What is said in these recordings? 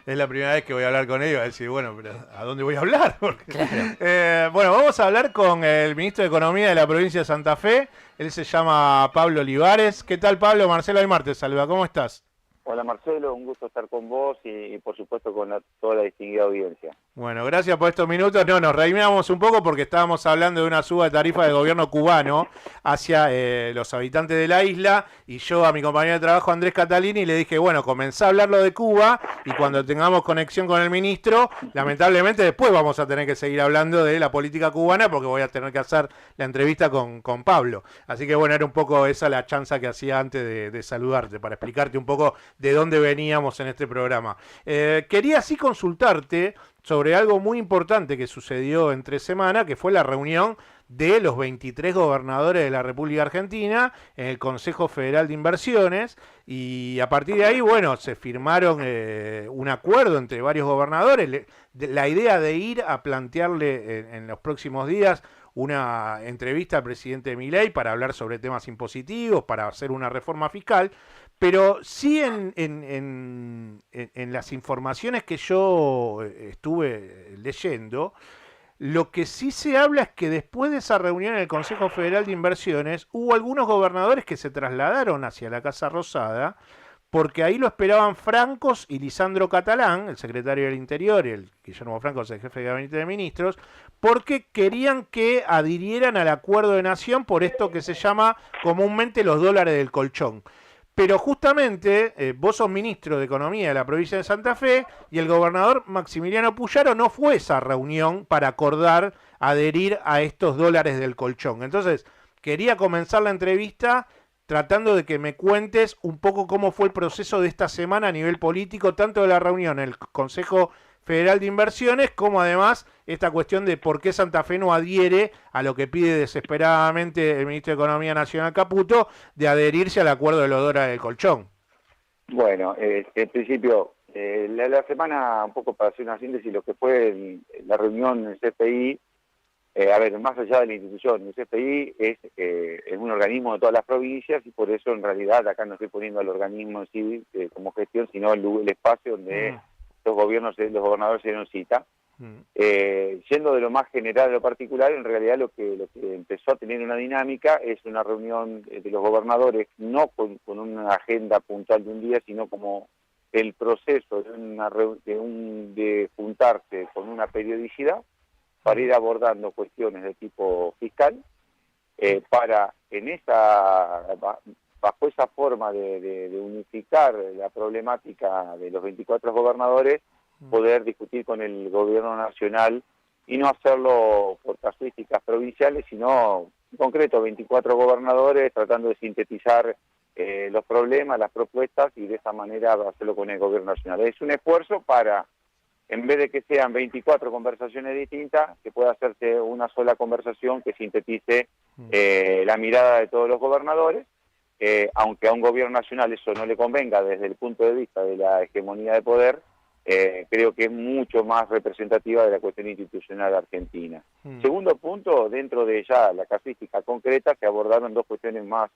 Es la primera vez que voy a hablar con él y va a decir, bueno, pero ¿a dónde voy a hablar? Claro. Bueno, vamos a hablar con el ministro de Economía de la provincia de Santa Fe. Él se llama Pablo Olivares. ¿Qué tal, Pablo? Marcelo Aymar te saluda. ¿Cómo estás? Hola Marcelo, un gusto estar con vos y por supuesto con toda la distinguida audiencia. Bueno, gracias por estos minutos. No, nos reímos un poco porque estábamos hablando de una suba de tarifa del gobierno cubano hacia los habitantes de la isla y yo a mi compañero de trabajo Andrés Catalini le dije, bueno, comencé a hablarlo de Cuba y cuando tengamos conexión con el ministro, lamentablemente después vamos a tener que seguir hablando de la política cubana porque voy a tener que hacer la entrevista con Pablo. Así que bueno, era un poco esa la chanza que hacía antes de saludarte para explicarte un poco de dónde veníamos en este programa. Quería así consultarte sobre algo muy importante que sucedió entre semana, que fue la reunión de los 23 gobernadores de la República Argentina en el Consejo Federal de Inversiones y a partir de ahí, bueno, se firmaron un acuerdo entre varios gobernadores, la idea de ir a plantearle en los próximos días una entrevista al presidente Milei para hablar sobre temas impositivos, para hacer una reforma fiscal, pero sí en las informaciones que yo estuve leyendo, lo que sí se habla es que después de esa reunión en el Consejo Federal de Inversiones, hubo algunos gobernadores que se trasladaron hacia la Casa Rosada, porque ahí lo esperaban Francos y Lisandro Catalán, el secretario del Interior, y el Guillermo Francos, el jefe de gabinete de ministros, porque querían que adhirieran al acuerdo de nación por esto que se llama comúnmente los dólares del colchón. Pero justamente vos sos ministro de Economía de la provincia de Santa Fe y el gobernador Maximiliano Puyaro no fue a esa reunión para acordar adherir a estos dólares del colchón. Entonces, quería comenzar la entrevista tratando de que me cuentes un poco cómo fue el proceso de esta semana a nivel político, tanto de la reunión en el Consejo Federal de Inversiones, como además esta cuestión de por qué Santa Fe no adhiere a lo que pide desesperadamente el ministro de Economía Nacional Caputo, de adherirse al acuerdo de los dólares del colchón. Bueno, en principio, la semana, un poco para hacer una síntesis, lo que fue la reunión en el CFI, a ver, más allá de la institución, el CFI es un organismo de todas las provincias y por eso en realidad acá no estoy poniendo al organismo en sí como gestión, sino el espacio donde los gobernadores se dieron cita. Yendo de lo más general a lo particular, en realidad lo que empezó a tener una dinámica es una reunión de los gobernadores, no con una agenda puntual de un día, sino como el proceso de juntarse con una periodicidad para ir abordando cuestiones de tipo fiscal, para bajo esa forma de unificar la problemática de los 24 gobernadores, poder discutir con el gobierno nacional y no hacerlo por casuísticas provinciales, sino en concreto 24 gobernadores tratando de sintetizar los problemas, las propuestas y de esa manera hacerlo con el gobierno nacional. Es un esfuerzo para, en vez de que sean 24 conversaciones distintas, que pueda hacerse una sola conversación que sintetice la mirada de todos los gobernadores, aunque a un gobierno nacional eso no le convenga desde el punto de vista de la hegemonía de poder, creo que es mucho más representativa de la cuestión institucional argentina. Segundo punto, dentro de ya la casuística concreta, se abordaron dos cuestiones más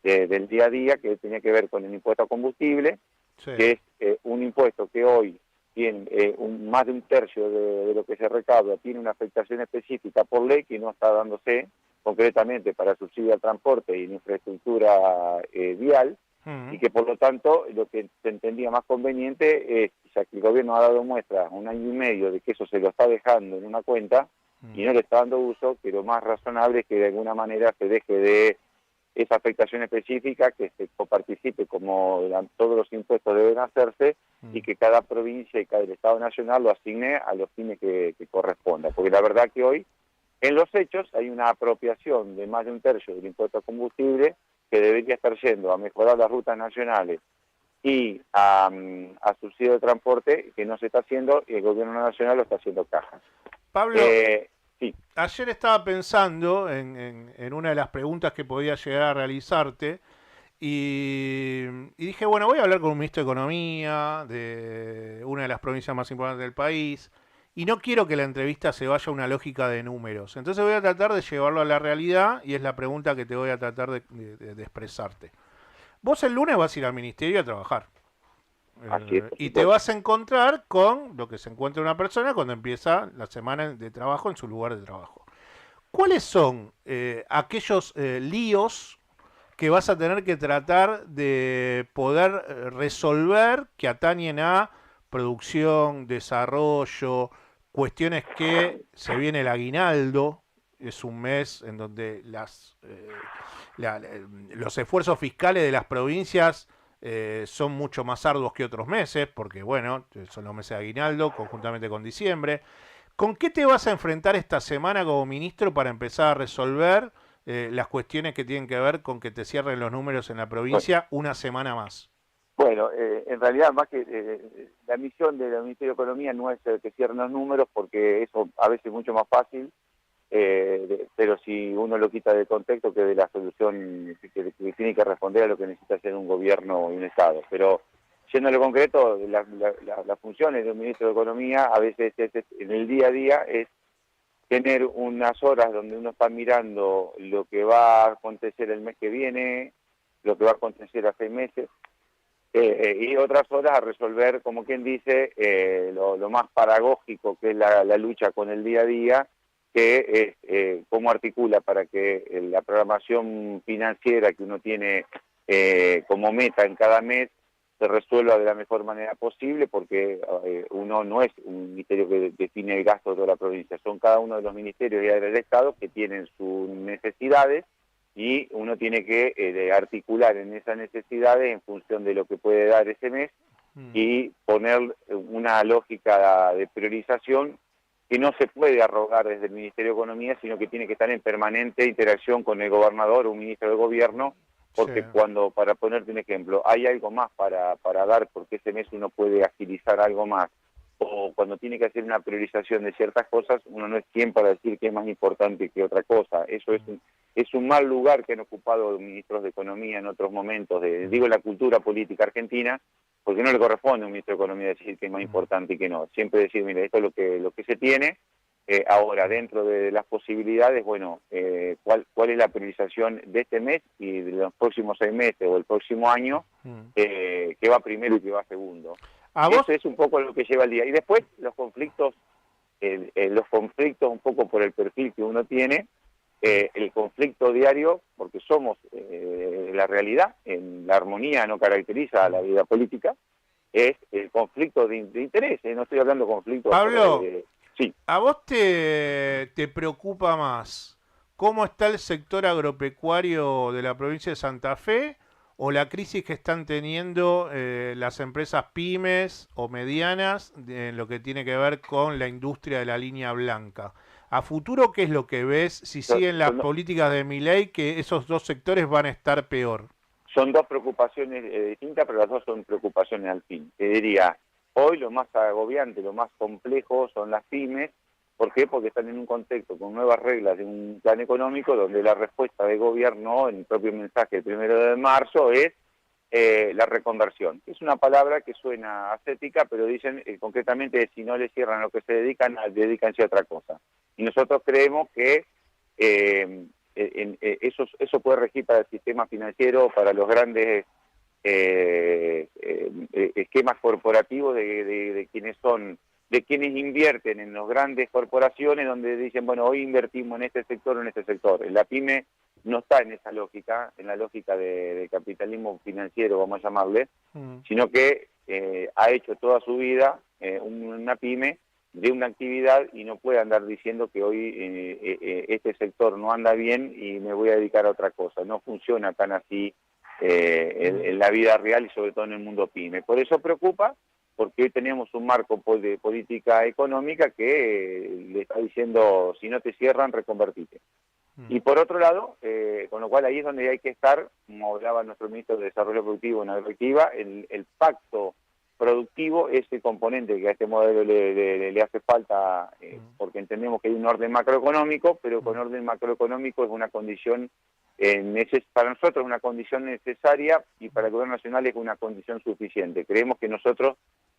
del día a día que tenía que ver con el impuesto a combustible, sí, que es un impuesto que hoy tiene más de un tercio de lo que se recauda, tiene una afectación específica por ley que no está dándose concretamente para subsidio al transporte y en infraestructura vial, y que por lo tanto lo que se entendía más conveniente es, ya que el gobierno ha dado muestra 1 año y medio de que eso se lo está dejando en una cuenta y no le está dando uso, que lo más razonable es que de alguna manera se deje de esa afectación específica, que se coparticipe como todos los impuestos deben hacerse y que cada provincia y cada Estado nacional lo asigne a los fines que corresponda. Porque la verdad que hoy, en los hechos, hay una apropiación de más de un tercio del impuesto a combustible que debería estar yendo a mejorar las rutas nacionales y a subsidio de transporte, que no se está haciendo y el gobierno nacional lo está haciendo caja. Pablo, sí. Ayer estaba pensando en una de las preguntas que podía llegar a realizarte y dije, bueno, voy a hablar con un ministro de Economía de una de las provincias más importantes del país y no quiero que la entrevista se vaya a una lógica de números. Entonces voy a tratar de llevarlo a la realidad y es la pregunta que te voy a tratar de expresarte. Vos el lunes vas a ir al ministerio a trabajar. Así es, por Y te supuesto. vas a encontrar con lo que se encuentra una persona cuando empieza la semana de trabajo en su lugar de trabajo. ¿Cuáles son aquellos líos que vas a tener que tratar de poder resolver que atañen a producción, desarrollo, cuestiones que se viene el aguinaldo, es un mes en donde los esfuerzos fiscales de las provincias son mucho más arduos que otros meses, porque bueno, son los meses de aguinaldo, conjuntamente con diciembre. ¿Con qué te vas a enfrentar esta semana como ministro para empezar a resolver las cuestiones que tienen que ver con que te cierren los números en la Bueno, provincia una semana más? bueno, en realidad más que la misión del Ministerio de Economía no es que cierren los números, porque eso a veces es mucho más fácil, pero si uno lo quita del contexto, que de la solución que tiene que responder a lo que necesita hacer un gobierno y un Estado. Pero siendo lo concreto, las funciones de un ministro de Economía a veces en el día a día es tener unas horas donde uno está mirando lo que va a acontecer el mes que viene, lo que va a acontecer a 6 meses, y otras horas a resolver, como quien dice, lo más pedagógico, que es la lucha con el día a día, que es cómo articula para que la programación financiera que uno tiene como meta en cada mes se resuelva de la mejor manera posible, porque uno no es un ministerio que define el gasto de toda la provincia, son cada uno de los ministerios y áreas del Estado que tienen sus necesidades, y uno tiene que articular en esas necesidades en función de lo que puede dar ese mes, Mm. y poner una lógica de priorización que no se puede arrogar desde el Ministerio de Economía, sino que tiene que estar en permanente interacción con el gobernador o un ministro del gobierno, Sí. porque cuando, para ponerte un ejemplo, hay algo más para dar, porque ese mes uno puede agilizar algo más, o cuando tiene que hacer una priorización de ciertas cosas, uno no es quien para decir que es más importante que otra cosa. Eso es un mal lugar que han ocupado los ministros de Economía en otros momentos, digo, la cultura política argentina, porque no le corresponde a un ministro de Economía decir que es más importante y que no. Siempre decir, mire, esto es lo que se tiene. Ahora, dentro de las posibilidades, bueno, ¿cuál es la priorización de este mes y de los próximos 6 meses o el próximo año? Mm. ¿Qué va primero y qué va segundo? ¿A vos? Eso es un poco lo que lleva el día. Y después los conflictos un poco por el perfil que uno tiene, el conflicto diario, porque somos la realidad, en la armonía no caracteriza a la vida política, es el conflicto de interés. No estoy hablando de conflictos... Pablo, sí. ¿a vos te preocupa más cómo está el sector agropecuario de la provincia de Santa Fe o la crisis que están teniendo las empresas pymes o medianas en lo que tiene que ver con la industria de la línea blanca? ¿A futuro qué es lo que ves si Son, siguen las son, políticas de Milei que esos dos sectores van a estar peor? son dos preocupaciones distintas, pero las dos son preocupaciones al fin. Te diría, hoy lo más agobiante, lo más complejo son las pymes. ¿Por qué? Porque están en un contexto con nuevas reglas de un plan económico, donde la respuesta del gobierno, en el propio mensaje del 1 de marzo, es la reconversión. Es una palabra que suena ascética, pero dicen concretamente, si no le cierran lo que se dedican, dedícanse a otra cosa. Y nosotros creemos que eso puede regir para el sistema financiero, para los grandes esquemas corporativos de quienes son, de quienes invierten en las grandes corporaciones, donde dicen, bueno, hoy invertimos en este sector o en este sector. La pyme no está en esa lógica, en la lógica de capitalismo financiero, vamos a llamarle, Mm. sino que ha hecho toda su vida una pyme de una actividad, y no puede andar diciendo que hoy este sector no anda bien y me voy a dedicar a otra cosa. No funciona tan así en la vida real, y sobre todo en el mundo pyme. Por eso preocupa, porque hoy tenemos un marco de política económica que le está diciendo, si no te cierran, reconvertite. Y por otro lado, con lo cual ahí es donde hay que estar, como hablaba nuestro ministro de Desarrollo Productivo en Agroactiva, el pacto productivo es el componente que a este modelo le hace falta, porque entendemos que hay un orden macroeconómico, pero con orden macroeconómico es una condición, para nosotros es una condición necesaria, y para el gobierno nacional es una condición suficiente. Creemos que nosotros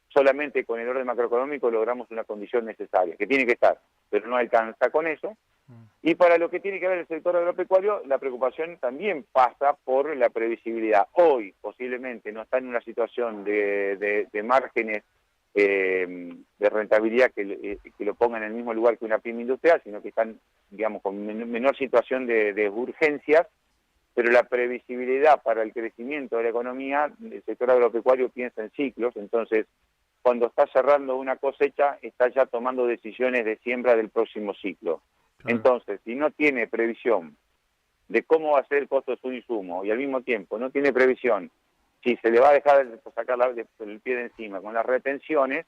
solamente con el orden macroeconómico logramos una condición necesaria, que tiene que estar, pero no alcanza con eso. Y para lo que tiene que ver el sector agropecuario, la preocupación también pasa por la previsibilidad. Hoy posiblemente no está en una situación de márgenes de rentabilidad que lo pongan en el mismo lugar que una pyme industrial, sino que están, digamos, con menor situación de urgencias, pero la previsibilidad para el crecimiento de la economía, el sector agropecuario piensa en ciclos, entonces cuando está cerrando una cosecha, está ya tomando decisiones de siembra del próximo ciclo. Claro. Entonces, si no tiene previsión de cómo va a ser el costo de su insumo y al mismo tiempo no tiene previsión si se le va a dejar sacar el pie de encima con las retenciones,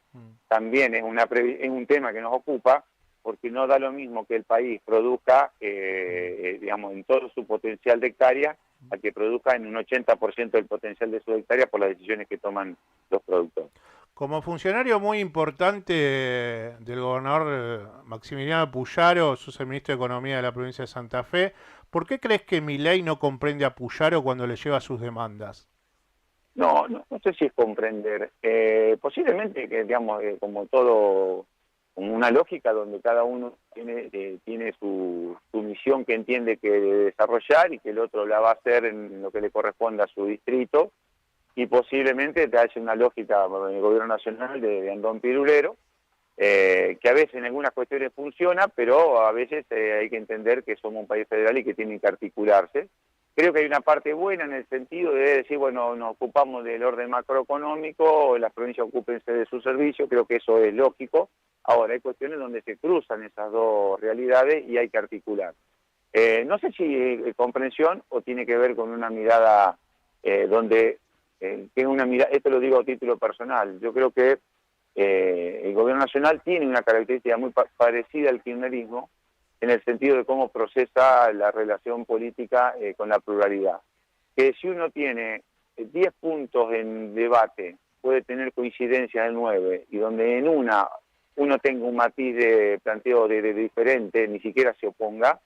también es un tema que nos ocupa, porque no da lo mismo que el país produzca, digamos, en todo su potencial de hectárea, a que produzca en un 80% del potencial de su hectárea por las decisiones que toman los productores. Como funcionario muy importante del gobernador Maximiliano Puyaro, sos el ministro de Economía de la provincia de Santa Fe, ¿por qué crees que Milei no comprende a Puyaro cuando le lleva sus demandas? No sé si es comprender. Posiblemente que, digamos, como todo, como una lógica donde cada uno tiene su misión que entiende que debe desarrollar y que el otro la va a hacer en lo que le corresponda a su distrito, y posiblemente te haya una lógica en el gobierno nacional de Andón Pirulero, que a veces en algunas cuestiones funciona, pero a veces hay que entender que somos un país federal y que tienen que articularse. Creo que hay una parte buena en el sentido de decir, bueno, nos ocupamos del orden macroeconómico, las provincias ocúpense de su servicio, creo que eso es lógico. Ahora, hay cuestiones donde se cruzan esas dos realidades y hay que articular. No sé si comprensión o tiene que ver con una mirada donde, tiene una mirada, esto lo digo a título personal, yo creo que el gobierno nacional tiene una característica muy parecida al kirchnerismo, en el sentido de cómo procesa la relación política con la pluralidad. Que si uno tiene 10 puntos en debate, puede tener coincidencias en 9, y donde en uno tenga un matiz de planteo de diferente, ni siquiera se oponga,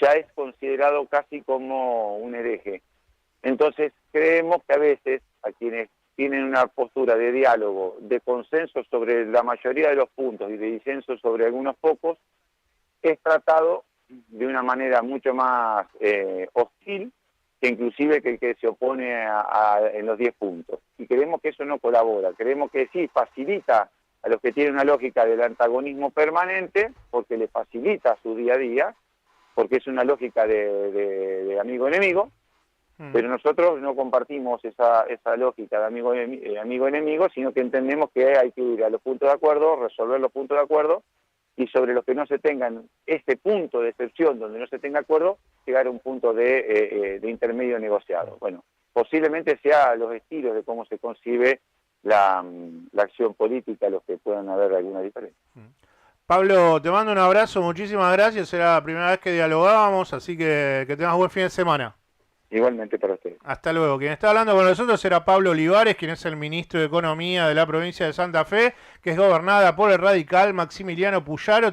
ya es considerado casi como un hereje. Entonces, creemos que a veces a quienes tienen una postura de diálogo, de consenso sobre la mayoría de los puntos y de disenso sobre algunos pocos, es tratado de una manera mucho más hostil que inclusive que el que se opone en los 10 puntos. Y creemos que eso no colabora, creemos que sí facilita a los que tienen una lógica del antagonismo permanente, porque le facilita su día a día, porque es una lógica de amigo-enemigo, pero nosotros no compartimos esa lógica de amigo-enemigo, sino que entendemos que hay que ir a los puntos de acuerdo, resolver los puntos de acuerdo, y sobre los que no se tengan este punto de excepción donde no se tenga acuerdo, llegar a un punto de intermedio negociado. Bueno, posiblemente sea los estilos de cómo se concibe la acción política los que puedan haber alguna diferencia. Pablo, te mando un abrazo, muchísimas gracias, era la primera vez que dialogábamos, así que tengas buen fin de semana. Igualmente para ustedes. Hasta luego. Quien está hablando con nosotros era Pablo Olivares, quien es el ministro de Economía de la provincia de Santa Fe, que es gobernada por el radical Maximiliano Puyaro.